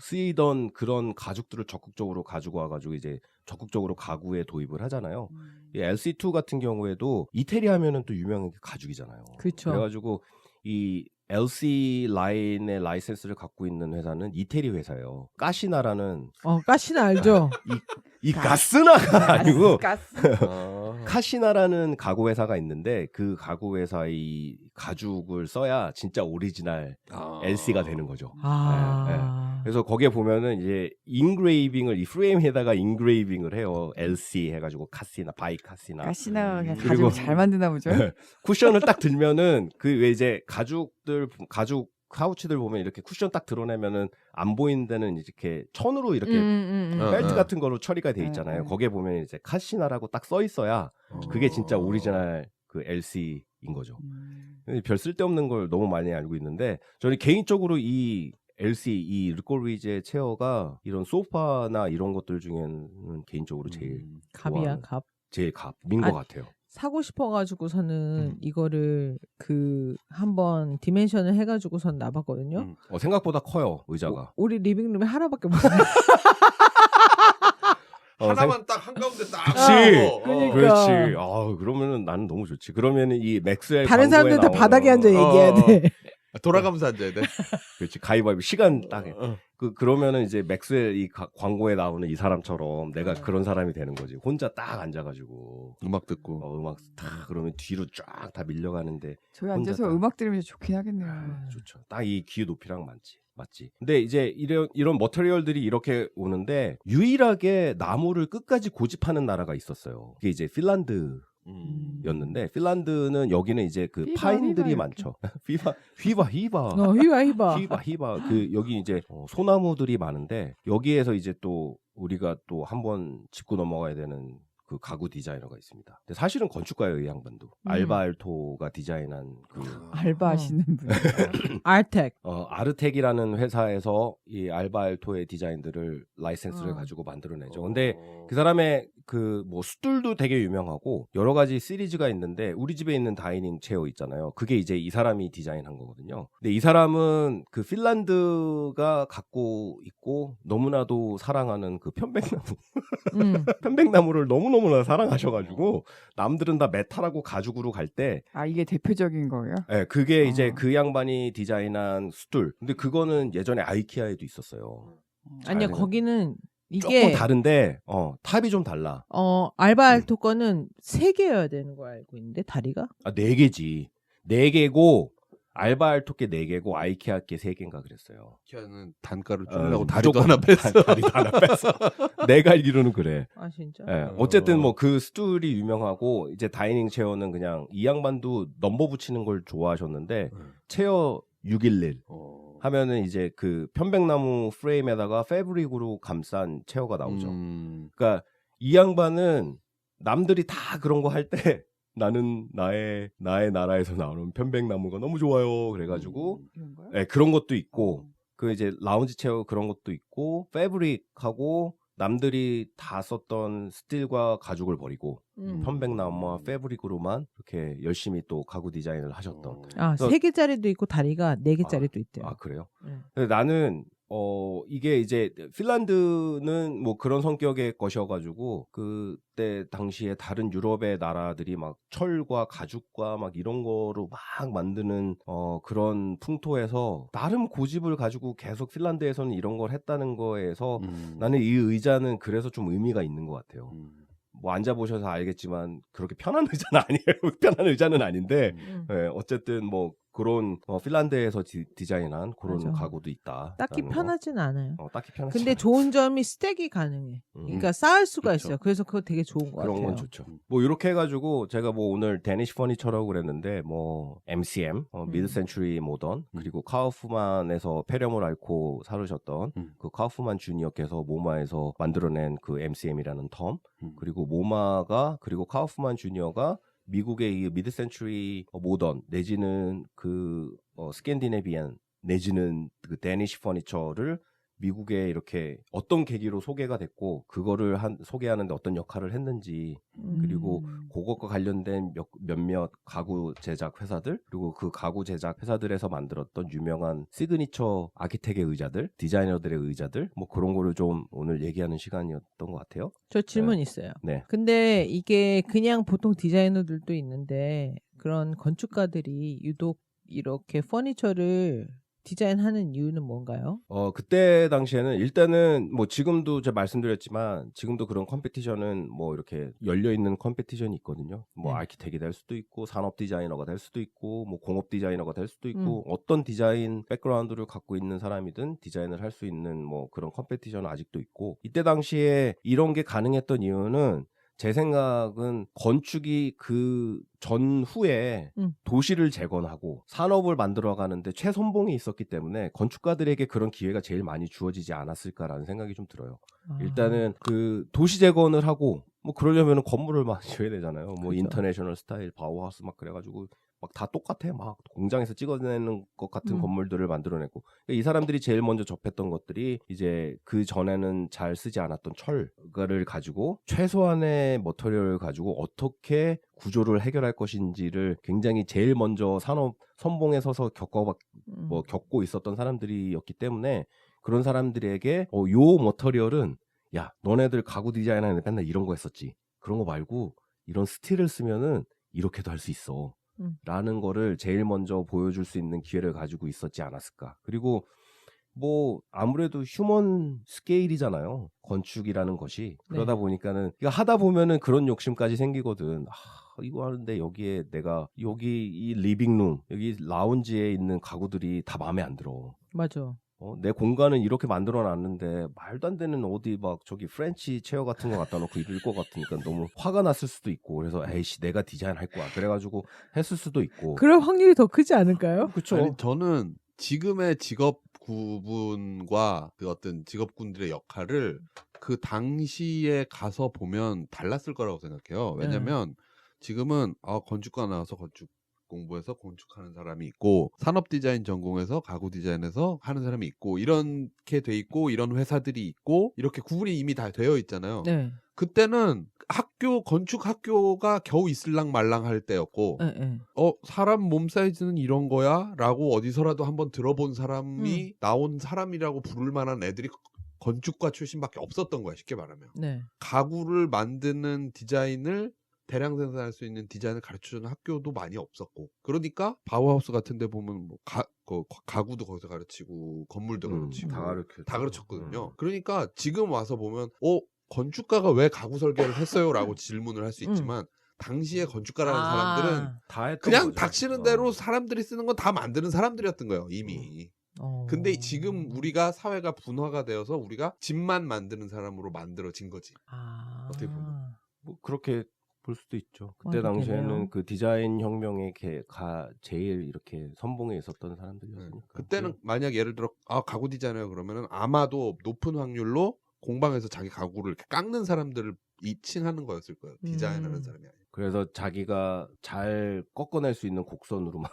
쓰이던 그런 가죽들을 적극적으로 가지고 와가지고 이제 적극적으로 가구에 도입을 하잖아요. 이 LC2 같은 경우에도 이태리 하면은 또 유명한 게 가죽이잖아요. 그쵸. 그래가지고 이 LC 라인의 라이센스를 갖고 있는 회사는 이태리 회사예요. 까시나라는 까시나 알죠? 이 가스나가 아니고 가스. 카시나라는 가구 회사가 있는데 그 가구 회사의 가죽을 써야 진짜 오리지널 LC가 되는 거죠. 그래서 거기에 보면은 이제 인그레이빙을 이 프레임에다가 인그레이빙을 해요. LC 해가지고 카시나 바이 카시나. 가시나가 그냥 그리고- 가죽을 잘 만드나 보죠. 쿠션을 딱 들면은 그 왜 이제 가죽 카우치들 보면 이렇게 쿠션 딱 드러내면은 안 보이는 데는 이렇게 천으로 이렇게 벨트 같은 거로 처리가 돼 있잖아요. 거기에 보면 이제 카시나라고 딱 써 있어야 그게 진짜 오리지널 그 LC인 거죠. 별 쓸데없는 걸 너무 많이 알고 있는데 저는 개인적으로 이 LC 이 르꼬르이제 체어가 이런 소파나 이런 것들 중에는 개인적으로 제일 갑이야 좋아하는, 갑. 제일 갑인 것 같아요. 사고 싶어가지고서는 이거를 한번 디멘션을 해가지고선 나봤거든요. 생각보다 커요 의자가. 우리 리빙룸에 하나밖에 없어요. 하나만 딱 한가운데 딱. 그치. 그러니까. 그렇지. 그러면은 나는 너무 좋지. 그러면은 이 맥스웰 다른 사람들 다 광고에 바닥에 나오는- 앉아 얘기해야 돼. 돌아가면서 앉아야 돼. 그렇지. 가위바위보 시간 딱 해. 그러면은 이제 맥스웰 이 광고에 나오는 이 사람처럼 내가 그런 사람이 되는 거지. 혼자 딱 앉아가지고 음악 듣고. 음악 딱 그러면 뒤로 쫙 다 밀려가는데 저희 혼자 앉아서 딱. 음악 들으면서 좋긴 하겠네요. 좋죠. 딱 이 귀 높이랑 맞지. 근데 이제 이런 머터리얼들이 이렇게 오는데 유일하게 나무를 끝까지 고집하는 나라가 있었어요. 그게 이제 핀란드였는데 핀란드는 여기는 이제 그 휘바, 파인들이 휘바 많죠. 휘바. 휘바. 그 여기 이제 소나무들이 많은데 여기에서 이제 또 우리가 또 한번 짚고 넘어가야 되는 그 가구 디자이너가 있습니다. 근데 사실은 건축가예요, 이 양반도. 알바 알토가 디자인한 그 알바하시는 분. 알텍. 아르텍이라는 회사에서 이 알바 알토의 디자인들을 라이센스를 가지고 만들어내죠. 근데 그 사람의 그 뭐 숫들도 되게 유명하고 여러 가지 시리즈가 있는데 우리 집에 있는 다이닝 체어 있잖아요. 그게 이제 이 사람이 디자인한 거거든요. 근데 이 사람은 그 핀란드가 갖고 있고 너무나도 사랑하는 그 편백나무. 편백나무를 너무너무나 사랑하셔가지고 남들은 다 메탈하고 가죽으로 갈 때 이게 대표적인 거예요? 네, 그게 이제 그 양반이 디자인한 숫들. 근데 그거는 예전에 아이키아에도 있었어요. 아니야 거기는 조금 이게 다른데 탑이 좀 달라. 알바 알토 거는 3개여야 되는 거 알고 있는데 다리가? 4개지. 4개고 알바 알토께 4개고 아이키아께 3개인가 그랬어요. 키아는 단가를 줄이려고 무조건 다리도 하나 뺐어. 다리도 하나 뺐어. 내가 알기로는 그래. 아 진짜? 예, 어쨌든 뭐 그 스툴이 유명하고 이제 다이닝 체어는 그냥 이 양반도 넘버 붙이는 걸 좋아하셨는데 체어 611 하면은 이제 그 편백나무 프레임에다가 패브릭으로 감싼 체어가 나오죠. 그러니까 이 양반은 남들이 다 그런 거 할 때 나는 나의 나라에서 나오는 편백나무가 너무 좋아요. 그래가지고 이런 거요? 네, 그런 것도 있고 그 이제 라운지 체어 그런 것도 있고 패브릭하고 남들이 다 썼던 스틸과 가죽을 버리고 편백나무와 패브릭으로만 이렇게 열심히 또 가구 디자인을 하셨던. 아, 그래서- 3개짜리도 있고 다리가 4개짜리도 있대요. 아 그래요? 네. 근데 나는 이게 이제 핀란드는 뭐 그런 성격의 것이어가지고 그때 당시에 다른 유럽의 나라들이 막 철과 가죽과 막 이런 거로 막 만드는 그런 풍토에서 나름 고집을 가지고 계속 핀란드에서는 이런 걸 했다는 거에서 나는 이 의자는 그래서 좀 의미가 있는 것 같아요. 뭐 앉아보셔서 알겠지만 그렇게 편한 의자는 아니에요. 편한 의자는 아닌데 예, 어쨌든 뭐 그런 핀란드에서 디자인한 그런 맞아. 가구도 있다. 딱히 편하진 않아요. 딱히 편하지 근데 않아요. 좋은 점이 스택이 가능해. 그러니까 쌓을 수가 그렇죠. 있어요. 그래서 그거 되게 좋은 것 그런 같아요. 건 좋죠. 뭐 이렇게 해가지고 제가 뭐 오늘 데니시 퍼니처라고 그랬는데 뭐 MCM, 미드 센츄리 모던 그리고 카우프만에서 폐렴을 앓고 살으셨던 그 카우프만 주니어께서 모마에서 만들어낸 그 MCM이라는 텀 그리고 모마가 그리고 카우프만 주니어가 미국의 이 미드 센츄리 모던 내지는 그 스캔디네비안 내지는 그 데니시 퍼니처를 미국에 이렇게 어떤 계기로 소개가 됐고 그거를 소개하는데 어떤 역할을 했는지 그리고 그것과 관련된 몇몇 가구 제작 회사들 그리고 그 가구 제작 회사들에서 만들었던 유명한 시그니처 아키텍의 의자들 디자이너들의 의자들 뭐 그런 거를 좀 오늘 얘기하는 시간이었던 것 같아요. 저 질문 있어요. 네. 근데 이게 그냥 보통 디자이너들도 있는데 그런 건축가들이 유독 이렇게 퍼니처를 디자인하는 이유는 뭔가요? 그때 당시에는 일단은 뭐 지금도 제가 말씀드렸지만 지금도 그런 컴피티션은 뭐 이렇게 열려있는 컴피티션이 있거든요. 뭐 아키텍이 될 수도 있고 산업 디자이너가 될 수도 있고 뭐 공업 디자이너가 될 수도 있고 어떤 디자인 백그라운드를 갖고 있는 사람이든 디자인을 할 수 있는 뭐 그런 컴피티션은 아직도 있고 이때 당시에 이런 게 가능했던 이유는 제 생각은 건축이 그 전후에 도시를 재건하고 산업을 만들어가는데 최선봉에 있었기 때문에 건축가들에게 그런 기회가 제일 많이 주어지지 않았을까라는 생각이 좀 들어요. 일단은 그 도시 재건을 하고 뭐 그러려면 건물을 막 지어야 되잖아요. 뭐 그렇죠. 인터내셔널 스타일 바우하우스 막 그래가지고 막 다 똑같아. 막 공장에서 찍어내는 것 같은 건물들을 만들어내고 이 사람들이 제일 먼저 접했던 것들이 이제 그 전에는 잘 쓰지 않았던 철을 가지고 최소한의 머터리얼을 가지고 어떻게 구조를 해결할 것인지를 굉장히 제일 먼저 산업 선봉에 서서 겪고 있었던 사람들이었기 때문에 그런 사람들에게 요 머터리얼은 야 너네들 가구 디자인하는데 맨날 이런 거 했었지. 그런 거 말고 이런 스틸을 쓰면은 이렇게도 할 수 있어. 라는 거를 제일 먼저 보여줄 수 있는 기회를 가지고 있었지 않았을까. 그리고 뭐 아무래도 휴먼 스케일이잖아요. 건축이라는 것이. 그러다 보니까는 이거 하다 보면은 그런 욕심까지 생기거든. 이거 하는데 여기에 내가 여기 이 리빙룸 여기 라운지에 있는 가구들이 다 마음에 안 들어. 맞아. 내 공간은 이렇게 만들어놨는데 말도 안 되는 어디 막 저기 프렌치 체어 같은 거 갖다 놓고 입을 것 같으니까 너무 화가 났을 수도 있고 그래서 에이씨 내가 디자인할 거야 그래가지고 했을 수도 있고 그럴 확률이 더 크지 않을까요? 그렇죠. 아니, 저는 지금의 직업 구분과 그 어떤 직업군들의 역할을 그 당시에 가서 보면 달랐을 거라고 생각해요. 왜냐면 지금은 건축가 나와서 건축 공부해서 건축하는 사람이 있고 산업 디자인 전공해서 가구 디자인해서 하는 사람이 있고 이렇게 돼 있고 이런 회사들이 있고 이렇게 구분이 이미 다 되어 있잖아요. 네. 그때는 건축 학교가 겨우 있을랑 말랑 할 때였고 사람 몸 사이즈는 이런 거야? 라고 어디서라도 한번 들어본 사람이 나온 사람이라고 부를 만한 애들이 건축과 출신밖에 없었던 거야. 쉽게 말하면. 네. 가구를 만드는 디자인을 대량 생산할 수 있는 디자인을 가르쳐주는 학교도 많이 없었고 그러니까 바우하우스 같은 데 보면 뭐 가구도 거기서 가르치고 건물도 가르치고 다 가르쳤거든요. 그러니까 지금 와서 보면 건축가가 왜 가구 설계를 했어요? 라고 질문을 할 수 있지만 당시에 건축가라는 사람들은 다 했던 그냥 거죠. 닥치는 대로 사람들이 쓰는 건 다 만드는 사람들이었던 거예요 이미. 근데 지금 우리가 사회가 분화가 되어서 우리가 집만 만드는 사람으로 만들어진 거지. 어떻게 보면. 뭐 그렇게 볼 수도 있죠. 그때 그렇게 당시에는 되네요. 그 디자인 혁명의 제일 이렇게 선봉에 있었던 사람들이었으니까. 그때는 만약 예를 들어 가구 디자이너 그러면은 아마도 높은 확률로 공방에서 자기 가구를 이렇게 깎는 사람들을 이칭하는 거였을 거예요. 디자인하는 사람이 아니에요. 그래서 자기가 잘 꺾어낼 수 있는 곡선으로만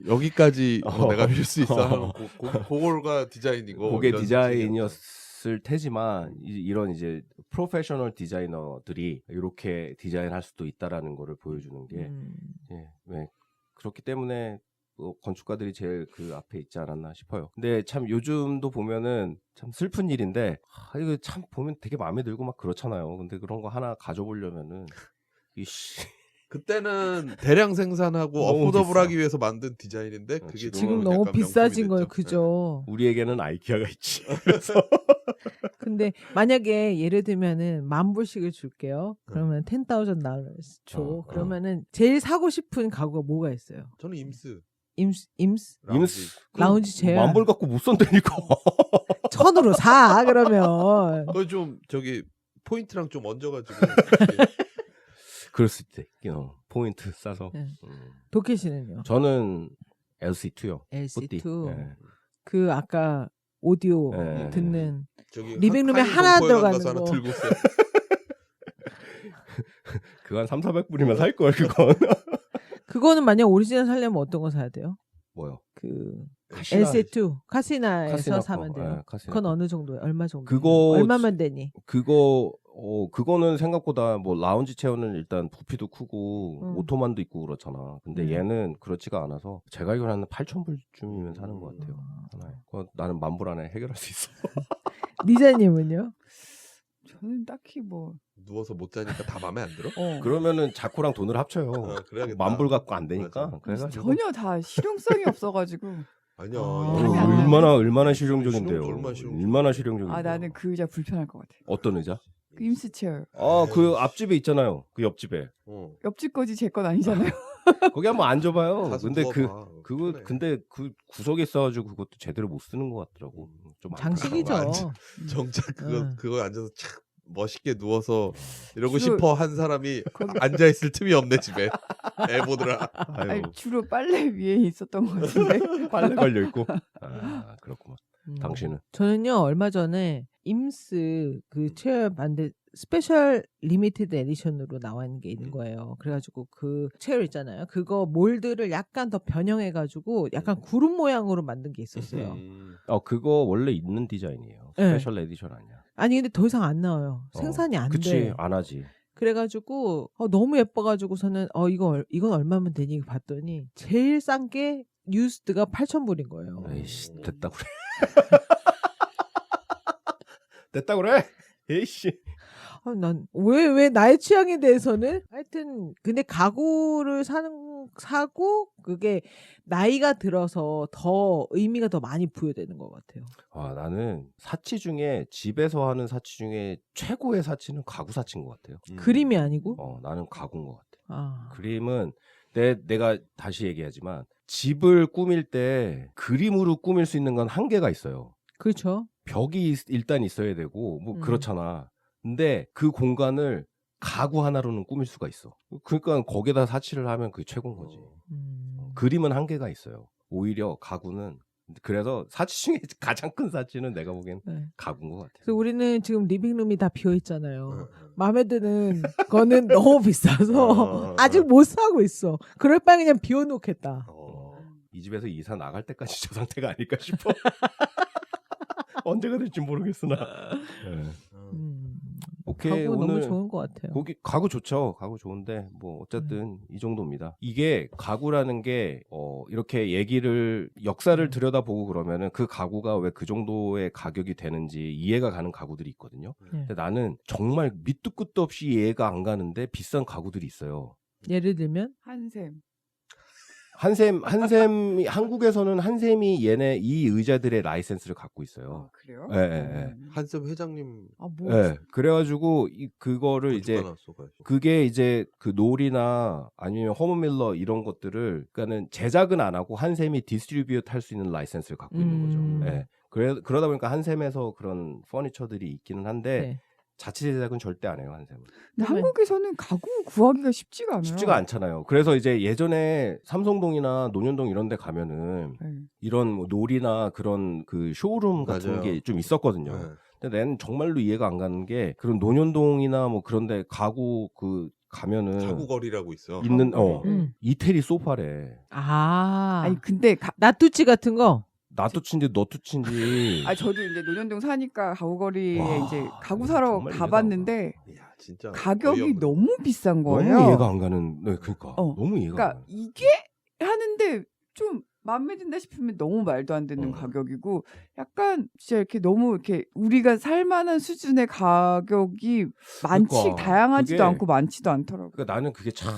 여기까지 어. 내가 밀 수 있어 하는 그걸가 디자인이고 그게 이런 디자인이었을 테지만 이런 이제 프로페셔널 디자이너들이 이렇게 디자인할 수도 있다라는 거를 보여주는 게 네, 그렇기 때문에 건축가들이 제일 그 앞에 있지 않았나 싶어요. 근데 참 요즘도 보면은 참 슬픈 일인데 이거 참 보면 되게 마음에 들고 막 그렇잖아요. 근데 그런 거 하나 가져보려면은 이씨 그때는 대량 생산하고 너무 어포더블하기 위해서 만든 디자인인데 그게 지금 약간 너무 명품이 비싸진 거예요. 됐죠. 그죠? 우리에게는 아이키아가 있지. 그래서 근데 만약에 예를 들면은 $10,000씩을 줄게요. 그러면 $10,000 줘. 그러면은 제일 사고 싶은 가구가 뭐가 있어요? 저는 임스 임스? 라운지 체어. 만불 갖고 못 선다니까. 1,000으로 사. 그러면 그거 좀 저기 포인트랑 좀 얹어가지고 그럴 수 있대. 포인트 싸서. 네. 도끼 씨는요? 저는 LC2요. LC2. 네. 그 아까 오디오 네. 듣는 저기 리빙룸에 한인 하나 공포에 들어가는 가서 하나 거. 들고 있어요. 그거 한 3,400불이면 살 걸 그건. 그거는 만약 오리지널 살려면 어떤 거 사야 돼요? 뭐요? 그 카시나 LC2 카시나에서 카시나 사면 거. 돼요. 네, 카시나 그건 거. 어느 정도예요? 얼마 정도? 그거 얼마만 되니? 그거는 생각보다 뭐 라운지 체어는 일단 부피도 크고 오토만도 있고 그렇잖아. 근데 얘는 그렇지가 않아서 제가 알기로는 한 8,000불쯤이면 사는 것 같아요. 하나에. 나는 만불 안에 해결할 수 있어. 리자님은요? 저는 딱히 뭐 누워서 못 자니까 다 마음에 안 들어? 그러면은 자쿠랑 돈을 합쳐요. 그래야겠다. 만불 갖고 안 되니까. 맞아. 그래가지고 전혀 다 실용성이 없어가지고 아니야. 하면 안 얼마나 실용적인데요. 얼마나 실용적이야. 얼마나 실용적인데요. 아 나는 그 의자 불편할 것 같아. 어떤 의자? 그 임스 체어. 그 앞집에 있잖아요. 그 옆집에. 옆집 거지 제 건 아니잖아요. 거기 한번 앉아봐요. 가서 근데 누워봐. 그거 편해. 근데 그 구석에 있어가지고 그것도 제대로 못 쓰는 것 같더라고. 좀 장식이죠. 맞아. 정작 그거 앉아서 참 멋있게 누워서 이러고 주로- 싶어 한 사람이 앉아 있을 틈이 없네 집에. 애 보느라. 아유, 아니, 주로 빨래 위에 있었던 것 같은데. 빨래 걸려 있고. 그렇구만. 당신은? 저는요 얼마 전에 임스 그 체어 만든 스페셜 리미티드 에디션으로 나와 있는 게 있는 거예요. 그래가지고 그 체어 있잖아요. 그거 몰드를 약간 더 변형해가지고 약간 구름 모양으로 만든 게 있었어요. 그거 원래 있는 디자인이에요. 네. 스페셜 에디션 아니야. 아니 근데 더 이상 안 나와요. 생산이 안 그치, 돼. 안 하지. 그래가지고 너무 예뻐가지고서는 이건 얼마면 되니 봤더니 제일 싼 게 유스드가 8,000불인 거예요. 에이씨, 됐다 그래. 됐다 그래. 에이씨. 난 왜 나의 취향에 대해서는 하여튼 근데 가구를 사고 그게 나이가 들어서 더 의미가 더 많이 부여되는 것 같아요. 나는 사치 중에 집에서 하는 사치 중에 최고의 사치는 가구 사치인 것 같아요. 그림이 아니고? 나는 가구인 것 같아. 아. 그림은 내가 다시 얘기하지만 집을 꾸밀 때 그림으로 꾸밀 수 있는 건 한계가 있어요. 그렇죠. 벽이 일단 있어야 되고 뭐 그렇잖아. 근데 그 공간을 가구 하나로는 꾸밀 수가 있어. 그러니까 거기다 사치를 하면 그게 최고인 거지. 그림은 한계가 있어요. 오히려 가구는 그래서 사치 중에 가장 큰 사치는 내가 보기엔 네. 가구인 것 같아요. 그래서 우리는 지금 리빙룸이 다 비어 있잖아요. 마음에 드는 거는 너무 비싸서 아직 못 사고 있어. 그럴 바에 그냥 비워놓겠다. 이 집에서 이사 나갈 때까지 저 상태가 아닐까 싶어. 언제가 될지 모르겠으나. 네. 오케이, 가구 오늘 너무 좋은 것 같아요. 가구 좋죠. 가구 좋은데 뭐 어쨌든 이 정도입니다. 이게 가구라는 게 이렇게 역사를 들여다보고 그러면은 그 가구가 왜 그 정도의 가격이 되는지 이해가 가는 가구들이 있거든요. 근데 나는 정말 밑도 끝도 없이 이해가 안 가는데 비싼 가구들이 있어요. 예를 들면 한샘. 한샘이 한국에서는 한샘이 이 의자들의 라이센스를 갖고 있어요. 그래요? 네. 한샘 회장님 뭐 네. 그래가지고 그거를 이제 그게 이제 그 놀이나 아니면 허먼밀러 이런 것들을 그러니까는 제작은 안 하고 한샘이 디스트리뷰트 할 수 있는 라이센스를 갖고 있는 거죠. 네. 그러다 보니까 한샘에서 그런 퍼니처들이 있기는 한데 자체 제작은 절대 안 해요, 한샘은. 근데 그러면- 한국에서는 가구 구하기가 쉽지가 않아요. 쉽지가 않잖아요. 그래서 이제 예전에 삼성동이나 논현동 이런 데 가면은 네. 이런 뭐 놀이나 그런 그 쇼룸 같은 맞아요. 게 좀 있었거든요. 네. 근데 나는 정말로 이해가 안 가는 게 그런 논현동이나 뭐 그런 데 가구 그 가면은 가구거리라고 있어. 있는 가구거리. 이태리 소파래. 아니 근데 나뚜치 같은 거. 나투친지 너투친지. 저도 이제 논현동 사니까 가구거리에 와, 이제 가구 사러 정말 이해가 안 가봤는데 야, 진짜 가격이 어이없네. 너무 비싼 거예요. 너무 이해가 안 가는. 네, 그러니까 너무 이해가 안 그러니까 가는. 이게 하는데 좀 마음에 든다 싶으면 너무 말도 안 되는 가격이고 약간 진짜 이렇게 너무 이렇게 우리가 살만한 수준의 가격이 그러니까, 다양하지도 그게- 않고 많지도 않더라고요. 그러니까 나는 그게 참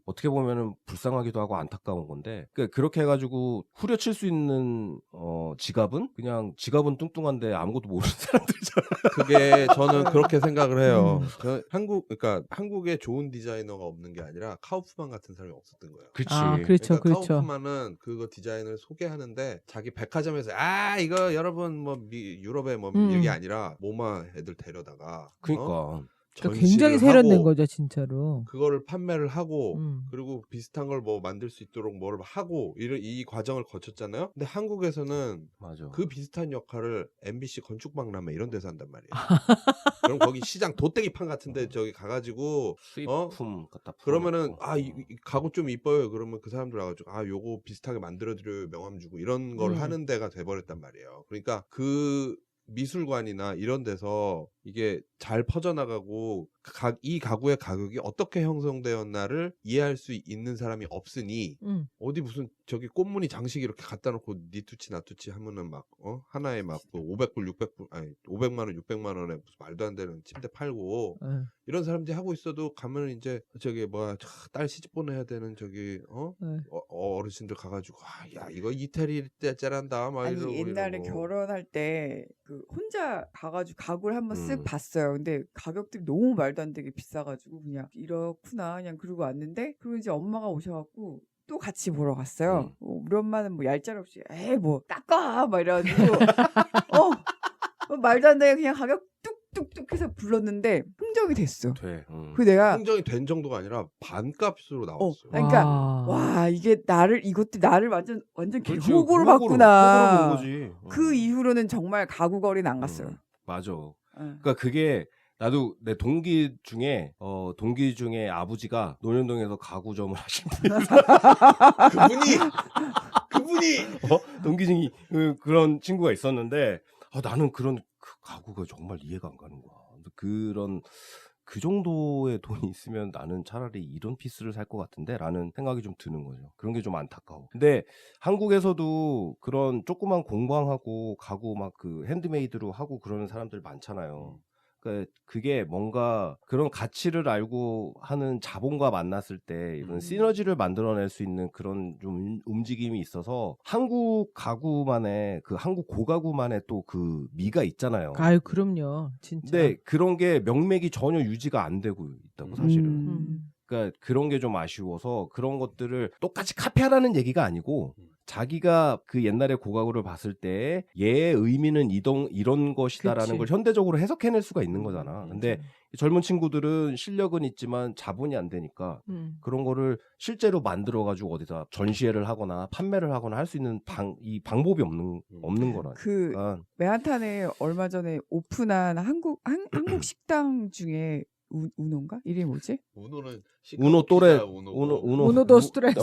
어떻게 보면은 불쌍하기도 하고 안타까운 건데, 그러니까 그렇게 해가지고 후려칠 수 있는 지갑은 뚱뚱한데 아무것도 모르는 사람들이잖아. 그게 저는 그렇게 생각을 해요. 그러니까 한국에 좋은 디자이너가 없는 게 아니라 카우프만 같은 사람이 없었던 거예요. 그렇지. 그렇죠, 그러니까 그렇죠. 카우프만은 그거 디자인을 소개하는데 자기 백화점에서 이거 여러분 뭐 유럽에 뭐 이게 아니라 모마 애들 데려다가 그러니까. 그러니까 전시를 굉장히 세련된 하고 거죠, 진짜로. 그거를 판매를 하고 음. 그리고 비슷한 걸 뭐 만들 수 있도록 뭘 하고 이 과정을 거쳤잖아요. 근데 한국에서는 맞아. 그 비슷한 역할을 MBC 건축박람회 이런 데서 한단 말이에요. 그럼 거기 시장 도떼기판 같은데 저기 가가지고 수입품 갖다 그러면은 풀어놓고. 이 가구 좀 이뻐요. 그러면 그 사람들 와가지고 요거 비슷하게 만들어드려요. 명함 주고 이런 걸 하는 데가 돼버렸단 말이에요. 그러니까 그 미술관이나 이런 데서 이게 잘 퍼져나가고 이 가구의 가격이 어떻게 형성되었나를 이해할 수 있는 사람이 없으니 어디 무슨 저기 꽃무늬 장식 이렇게 갖다 놓고 니투치 나투치 하면은 막 하나에 막 500불 600불 아니 500만 원 600만 원에 무슨 말도 안 되는 침대 팔고 이런 사람들이 하고 있어도 가면 이제 저기 딸 시집 보내야 되는 저기 어르신들 가가지고 야 이거 이태리 때 짤한다 막 이러고 옛날에 이러고. 결혼할 때 그 혼자 가가지고 가구를 한번 쓱 음. 봤어요. 근데 가격들이 너무 말도 안 되게 비싸가지고 그냥 이렇구나 그냥 그러고 왔는데 그리고 이제 엄마가 오셔갖고 또 같이 보러 갔어요. 우리 엄마는 뭐 얄짤없이 에이 뭐 깎아 막 이래가지고 말도 안 되게 그냥 가격 뚝뚝뚝 해서 불렀는데 흥정이 됐어. 돼. 그 내가 흥정이 된 정도가 아니라 반값으로 나왔어요. 그러니까 와 이게 이것도 나를 완전 그렇지. 호구로 호구로 봤구나. 본 거지. 그 이후로는 정말 가구 거리는 안 갔어요. 맞아. 그러니까 그게 나도 내 동기 중에 아버지가 논현동에서 가구점을 하신 그분이 동기 중에 그런 친구가 있었는데 나는 그런 가구가 정말 이해가 안 가는 거야. 그런 그 정도의 돈이 있으면 나는 차라리 이런 피스를 살 것 같은데 라는 생각이 좀 드는 거죠. 그런 게 좀 안타까워. 근데 한국에서도 그런 조그만 공방하고 가구 막 그 핸드메이드로 하고 그러는 사람들 많잖아요. 그러니까 그게 뭔가 그런 가치를 알고 하는 자본과 만났을 때 이런 시너지를 만들어낼 수 있는 그런 좀 움직임이 있어서 한국 가구만의 한국 고가구만의 또 그 미가 있잖아요. 아유 그럼요, 진짜. 근데 그런 게 명맥이 전혀 유지가 안 되고 있다고 사실은. 그러니까 그런 게 좀 아쉬워서 그런 것들을 똑같이 카피하라는 얘기가 아니고 자기가 그 옛날의 고가구를 봤을 때 얘의 의미는 이런 것이다라는 그치. 걸 현대적으로 해석해낼 수가 있는 거잖아. 근데 젊은 친구들은 실력은 있지만 자본이 안 되니까 그런 거를 실제로 만들어가지고 어디다 전시회를 하거나 판매를 하거나 할 수 있는 방법이 없는 거라니까. 맨하탄에 얼마 전에 오픈한 한국 식당 중에 우노인가? 이름이 뭐지? 우노는 우노 또래 우노도 스트레스.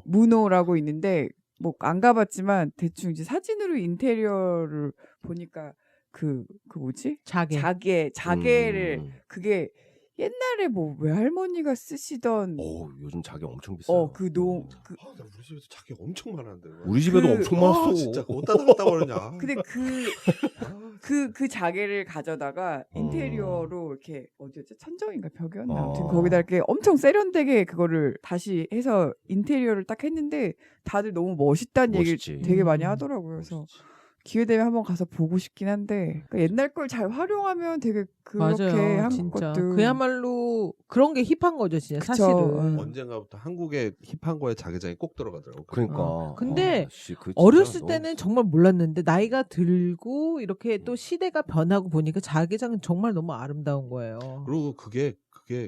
무노라고 있는데 뭐 안 가봤지만 대충 이제 사진으로 인테리어를 보니까 그 뭐지? 자개를 그게 옛날에 뭐 외할머니가 쓰시던 요즘 자개 엄청 비싸요. 우리 집에서 자기 엄청 많았는데. 우리 집에도 엄청 많았어. 진짜 어디다 갖다 버렸냐. 근데 그 자개를 가져다가 인테리어로 이렇게 어디였지? 천정인가 벽이었나? 아무튼 거기다 이렇게 엄청 세련되게 그거를 다시 해서 인테리어를 딱 했는데 다들 너무 멋있다는 얘기를 되게 많이 하더라고요. 그래서 기회 되면 한번 가서 보고 싶긴 한데 그러니까 옛날 걸 잘 활용하면 되게 그렇게 맞아요. 한국 진짜 것도 그야말로 그런 게 힙한 거죠, 진짜 그쵸. 사실은. 언젠가부터 한국의 힙한 거에 자기장이 꼭 들어가더라고. 그러니까. 근데 씨, 그 진짜 어렸을 너무 때는 정말 몰랐는데 나이가 들고 이렇게 또 시대가 변하고 보니까 자기장은 정말 너무 아름다운 거예요. 그리고 그게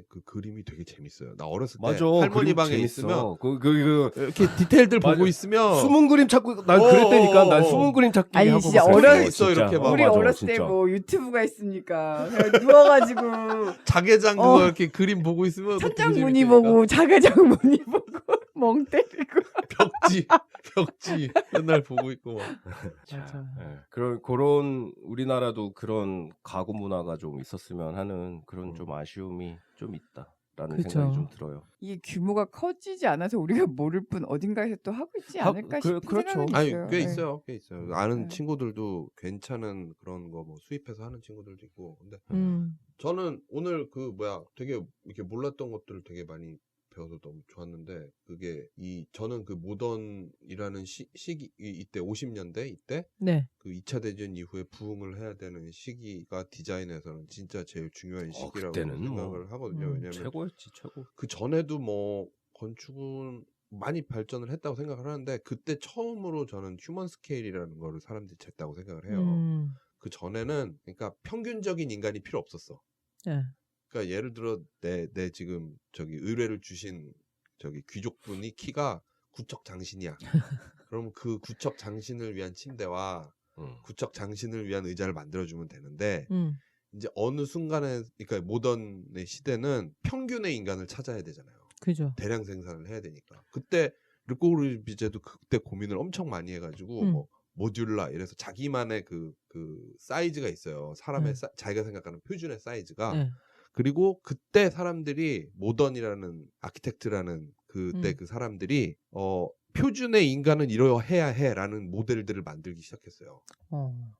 그 그림이 되게 재밌어요. 나 어렸을 때 맞아. 할머니 그림 방에 재밌어. 있으면 그 이렇게 디테일들 맞아. 보고 있으면 숨은 그림 찾고 난 어, 그랬다니까. 어, 난 어. 숨은 그림 찾기 아니, 하고 진짜 그랬어, 어렸을 있어, 진짜. 이렇게 막. 우리 맞아, 어렸을 때 진짜. 뭐 유튜브가 있으니까 그냥 누워가지고 자개장 그거 이렇게 그림 보고 있으면 천장 되게 무늬 재밌다니까. 보고 자개장 무늬 보고 멍 때리고 벽지 맨날 보고 있고 막. 맞아. 예, 그런 우리나라도 그런 가구 문화가 좀 있었으면 하는 그런 좀 아쉬움이 좀 있다라는 그쵸. 생각이 좀 들어요. 이게 규모가 커지지 않아서 우리가 모를 뿐 어딘가에서 또 하고 있지 하- 않을까 그- 싶은 그렇죠. 생각은 아니 있어요. 꽤 네. 있어요, 꽤 있어요. 아는 네. 친구들도 괜찮은 그런 거 뭐 수입해서 하는 친구들도 있고. 근데 저는 오늘 되게 이렇게 몰랐던 것들을 되게 많이 배워서 너무 좋았는데 그게 저는 그 모던이라는 시기 이때 50년대 이때 네. 그 2차 대전 이후에 부흥을 해야 되는 시기가 디자인에서는 진짜 제일 중요한 시기라고 그때는 생각을 뭐, 하거든요. 왜냐면 최고였지 최고. 그 전에도 뭐 건축은 많이 발전을 했다고 생각을 하는데 그때 처음으로 저는 휴먼 스케일이라는 거를 사람들이 쟀다고 생각을 해요. 그 전에는 그러니까 평균적인 인간이 필요 없었어. 네. 그러니까 예를 들어 내 지금 저기 의뢰를 주신 저기 귀족분이 키가 구척 장신이야. 그러면 그 구척 장신을 위한 침대와 구척 장신을 위한 의자를 만들어주면 되는데 이제 어느 순간에 그러니까 모던의 시대는 평균의 인간을 찾아야 되잖아요. 그죠. 대량 생산을 해야 되니까. 그때 르꼬르비제도 그때 고민을 엄청 많이 해가지고 뭐 모듈라 이래서 자기만의 그 사이즈가 있어요. 사람의 자기가 생각하는 표준의 사이즈가. 네. 그리고 그때 사람들이 모던이라는 아키텍트라는 그때 그 사람들이 표준의 인간은 이러해야 해라는 모델들을 만들기 시작했어요.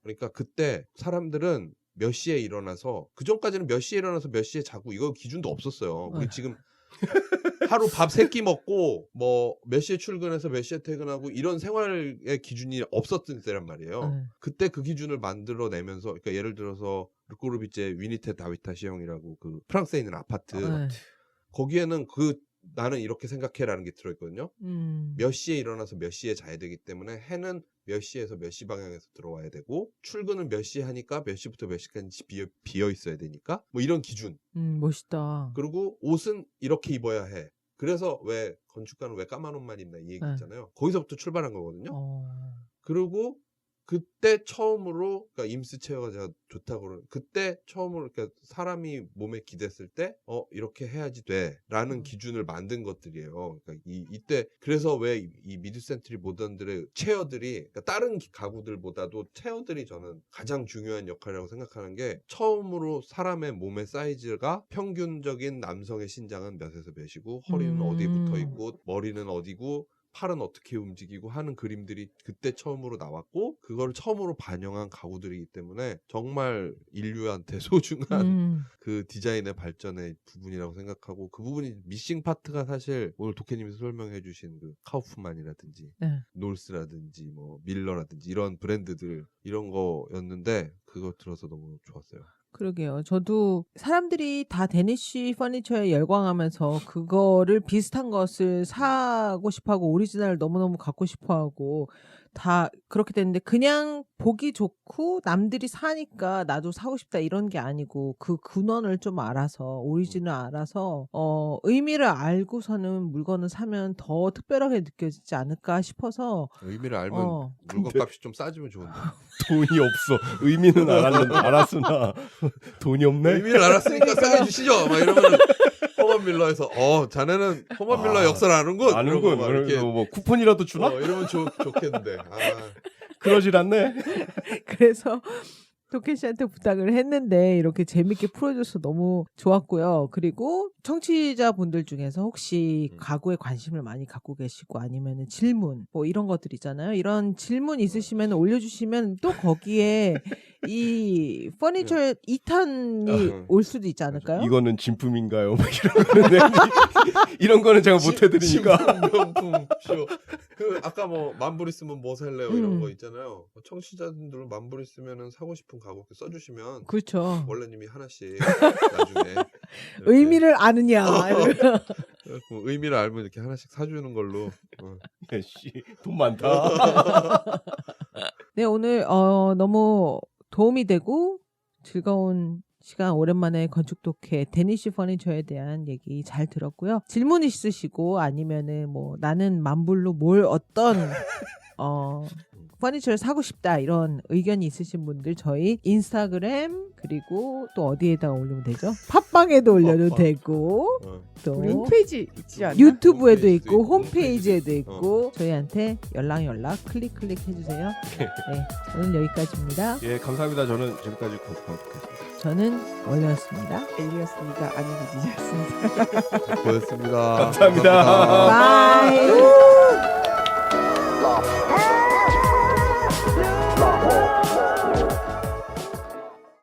그러니까 그때 사람들은 몇 시에 일어나서 그 전까지는 몇 시에 일어나서 몇 시에 자고 이거 기준도 없었어요. 우리 지금 하루 밥 3끼 먹고 뭐 몇 시에 출근해서 몇 시에 퇴근하고 이런 생활의 기준이 없었던 때란 말이에요. 그때 그 기준을 만들어내면서 그러니까 예를 들어서 르꼬르비제 위니테 다비타시형이라고 그 프랑스에 있는 아파트 거기에는 나는 이렇게 생각해라는 게 들어있거든요. 몇 시에 일어나서 몇 시에 자야 되기 때문에 해는 몇 시에서 몇 시 방향에서 들어와야 되고 출근은 몇 시에 하니까 몇 시부터 몇 시까지 비어 있어야 되니까 뭐 이런 기준. 멋있다. 그리고 옷은 이렇게 입어야 해. 그래서 왜 건축가는 왜 까만 옷만 입나 이 얘기 있잖아요. 거기서부터 출발한 거거든요. 그리고 그때 처음으로 그러니까 임스 체어가 제가 좋다고 그러는 그때 처음으로 그러니까 사람이 몸에 기댔을 때 이렇게 해야지 돼라는 기준을 만든 것들이에요. 그러니까 이때 그래서 왜 이 미드 센트리 모던들의 체어들이 그러니까 다른 가구들보다도 체어들이 저는 가장 중요한 역할이라고 생각하는 게 처음으로 사람의 몸의 사이즈가 평균적인 남성의 신장은 몇에서 몇이고 허리는 어디에 붙어 있고 머리는 어디고 팔은 어떻게 움직이고 하는 그림들이 그때 처음으로 나왔고 그걸 처음으로 반영한 가구들이기 때문에 정말 인류한테 소중한 그 디자인의 발전의 부분이라고 생각하고 그 부분이 미싱 파트가 사실 오늘 도케님이 설명해 주신 그 카우프만이라든지 놀스라든지 뭐 밀러라든지 이런 브랜드들 이런 거였는데 그거 들어서 너무 좋았어요. 그러게요. 저도 사람들이 다 데니쉬 퍼니처에 열광하면서 그거를 비슷한 것을 사고 싶어하고 오리지널을 너무너무 갖고 싶어하고 다 그렇게 됐는데 그냥 보기 좋고 남들이 사니까 나도 사고 싶다 이런 게 아니고 그 근원을 좀 알아서 오리지널 알아서 의미를 알고서는 물건을 사면 더 특별하게 느껴지지 않을까 싶어서 의미를 알면 물건값이 좀 싸지면 좋은데 돈이 없어. 의미는 알았으나 돈이 없네. 의미를 알았으니까 싸게 주시죠. 막 이러면 허먼 밀러에서 자네는 허먼 밀러 역사를 아는군. 아는군. 이렇게 뭐 쿠폰이라도 주나? 이러면 좋겠는데. 그러질 않네. 그래서 도케 씨한테 부탁을 했는데 이렇게 재밌게 풀어줘서 너무 좋았고요. 그리고 청취자분들 중에서 혹시 가구에 관심을 많이 갖고 계시고 아니면 질문 뭐 이런 것들 있잖아요. 이런 질문 있으시면 올려주시면 또 거기에 이 퍼니처 2탄이 올 수도 있지 않을까요? 이거는 진품인가요? 막 이런 거는 이런 거는 제가 못 해드리니까. 명품 쇼. 그 아까 뭐 만불 있으면 뭐 살래요 이런 음. 거 있잖아요. 청취자분들 만불 있으면은 사고 싶은 가격대 써주시면 그렇죠. 원래님이 하나씩 나중에 이렇게 의미를 아느냐. 뭐 의미를 알면 이렇게 하나씩 사주는 걸로. 야, 씨, 돈 많다. 네, 오늘 너무 도움이 되고 즐거운 시간 오랜만에 건축 독해 데니시 퍼니처에 대한 얘기 잘 들었고요. 질문 있으시고 아니면은 뭐 나는 만불로 뭘 어떤 퍼니처를 사고 싶다 이런 의견이 있으신 분들 저희 인스타그램 그리고 또 어디에다가 올리면 되죠? 팟빵에도 올려도 팟빵. 되고 또 우리 홈페이지 있지 않나? 유튜브에도 홈페이지도 있고 있고, 홈페이지에도 있고 저희한테 연락 클릭 해주세요. 네, 오늘 여기까지입니다. 예, 감사합니다. 저는 지금까지 공부하겠습니다. 저는 원래였습니다. 엘리였습니다. 아니, 디지였습니다. 고맙습니다. 감사합니다. 바이.